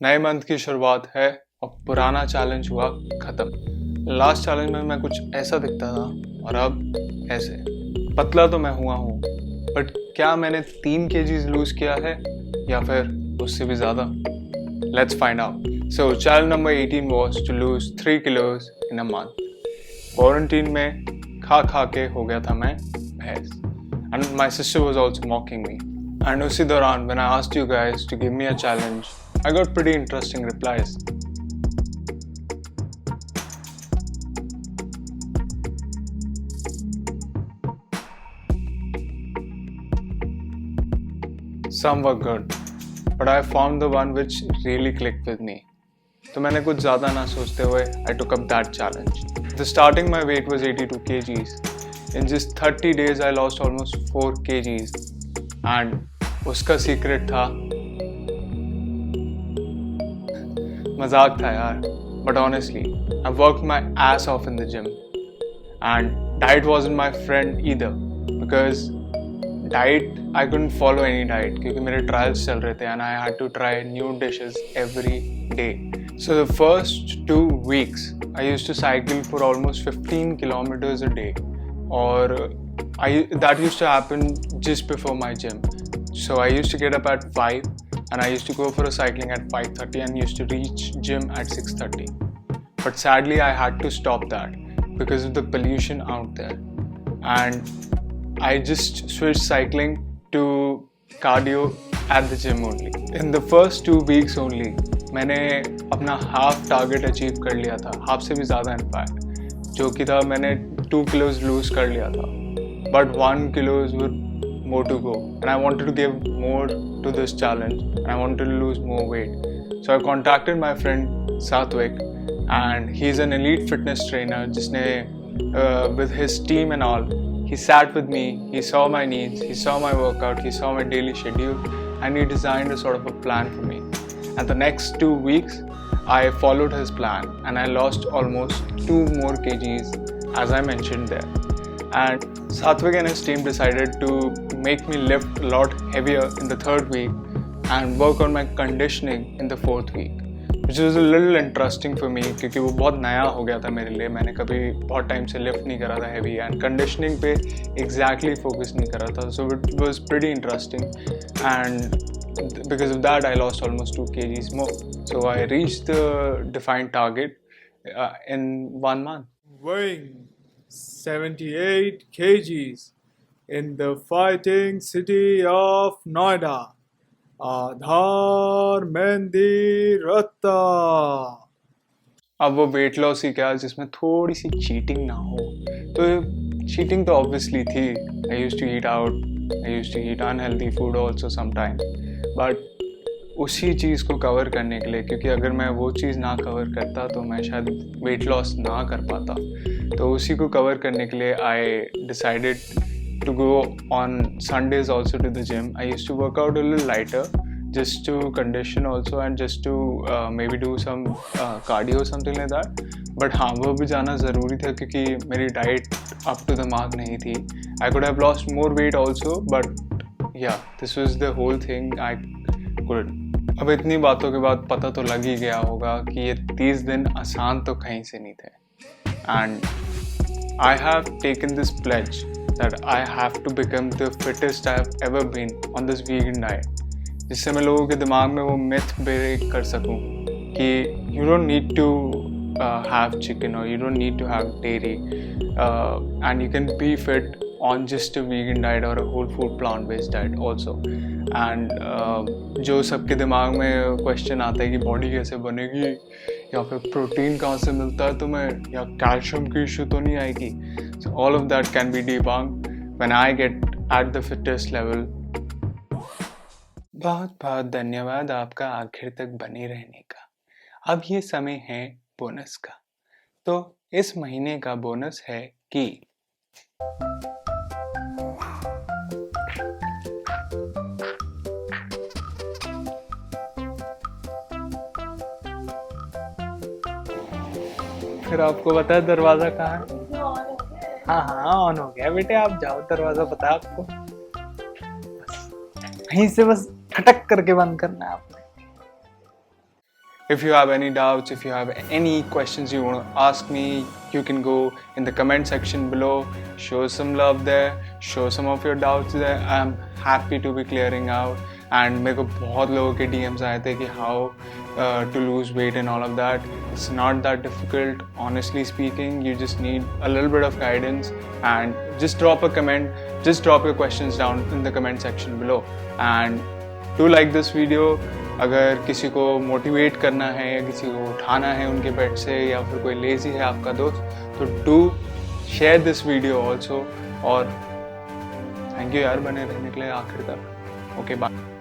नए मंथ की शुरुआत है और पुराना चैलेंज हुआ खत्म। लास्ट चैलेंज में मैं कुछ ऐसा दिखता था और अब ऐसे। पतला तो मैं हुआ हूँ, बट क्या मैंने 3 kgs लूज किया है या फिर उससे भी ज़्यादा? Let's find out. So challenge number 18 was to lose 3 kilos in a month. Quarantine में खा खा के हो गया था मैं भैंस, and my sister was also mocking me. And उसी दौरान when I asked you guys to give me a challenge, I got pretty interesting replies. Some were good, but I found the one which really clicked with me. तो मैंने कुछ ज़्यादा ना सोचते हुए I took up that challenge. The starting my weight was 82 kgs. In just 30 days I lost almost 4 kgs. And उसका secret था, मजाक था यार, but honestly, I worked my ass off in the gym. And diet wasn't my friend either, because diet, I couldn't follow any diet क्योंकि मेरे trials चल रहे थे and I had to try new dishes every day. So the first 2 weeks I used to cycle for almost 15 kilometers a day, or that used to happen just before my gym. So I used to get up at 5 and I used to go for a cycling at 5:30 and used to reach gym at 6:30. But sadly I had to stop that because of the pollution out there, and I just switched cycling to cardio at the gym only. In the first 2 weeks only मैंने अपना half target achieve कर लिया था, half से भी ज़्यादा in fact, जो कि था मैंने 2 kilos लूज कर लिया था, but 1 kilos were more to go, and I wanted to give more to this challenge and I wanted to lose more weight. So I contacted my friend Satvik, and he's an elite fitness trainer जिसने with his team and all, he sat with me, he saw my needs, he saw my workout, he saw my daily schedule, and he designed a sort of a plan for me. And the next 2 weeks I followed his plan and I lost almost 2 more kgs as I mentioned there. And Satvik and his team decided to make me lift a lot heavier in the 3rd week and work on my conditioning in the 4th week, which was a little interesting for me क्योंकि वो बहुत नया हो गया था मेरे लिए। मैंने कभी बहुत टाइम से लिफ्ट नहीं करा था heavy, and conditioning पे exactly focus नहीं करा था, so it was pretty interesting, and because of that I lost almost 2 kgs more. So I reached the defined target in 1 month. Weighing 78 kgs in the fighting city of Noida, Aadhar Mehndi Ratta. अब वो weight loss ही क्या जिसमें थोड़ी सी cheating ना हो, तो cheating तो obviously थी। I used to eat out, I used to eat unhealthy food also sometime, but उसी चीज़ को कवर करने के लिए, क्योंकि अगर मैं वो चीज़ ना कवर करता तो मैं शायद वेट लॉस ना कर पाता, तो उसी को कवर करने के लिए I decided to go on Sundays also to the gym. I used to work out a little lighter just to condition also and just to maybe do some cardio or something like that. But हाँ, वो भी जाना ज़रूरी था क्योंकि मेरी diet up to the mark नहीं थी. I could have lost more weight also, but yeah, this was the whole thing. I couldn't. अब इतनी बातों के बाद पता तो लग ही गया होगा कि ये 30 दिन आसान तो कहीं से नहीं थे. And I have taken this pledge that I have to become the fittest I have ever been on this vegan diet, जिससे मैं लोगों के दिमाग में वो मिथ ब्रेक कर सकूं कि you don't need to have chicken और you don't need to have dairy and you can be fit on just a vegan diet और a whole food plant based diet also. And जो सबके दिमाग में question आता है कि body कैसे बनेगी, या फिर प्रोटीन कहाँ से मिलता है तुम्हें, या कैल्शियम की इशू तो नहीं आएगी, so all of that can be debunked when I get at the fittest level. बहुत बहुत धन्यवाद आपका आखिर तक बने रहने का. अब ये समय है बोनस का. तो इस महीने का बोनस है कि फिर आपको पता है दरवाजा कहाँ है? हाँ हाँ, ऑन हो गया बेटे, आप जाओ, दरवाजा पता है आपको, बस यहीं से बस खटक करके बंद करना है आपने. If you have any doubts, if you have any questions you want to ask me, you can go in the comment section below, show some love there, show some of your doubts there. I'm happy to be clearing out. And मेरे को बहुत लोगों के DMs आए थे कि how to lose weight and all of that. It's not that difficult, honestly speaking. You just need a little bit of guidance and just drop a comment, just drop your questions down in the comment section below. And do like this video. अगर किसी को motivate करना है या किसी को उठाना है उनके बेड से, या फिर कोई लेज़ी है आपका दोस्त, तो do share this video also. और थैंक यू यार बने रहने के लिए आखिर तक. Okay bye.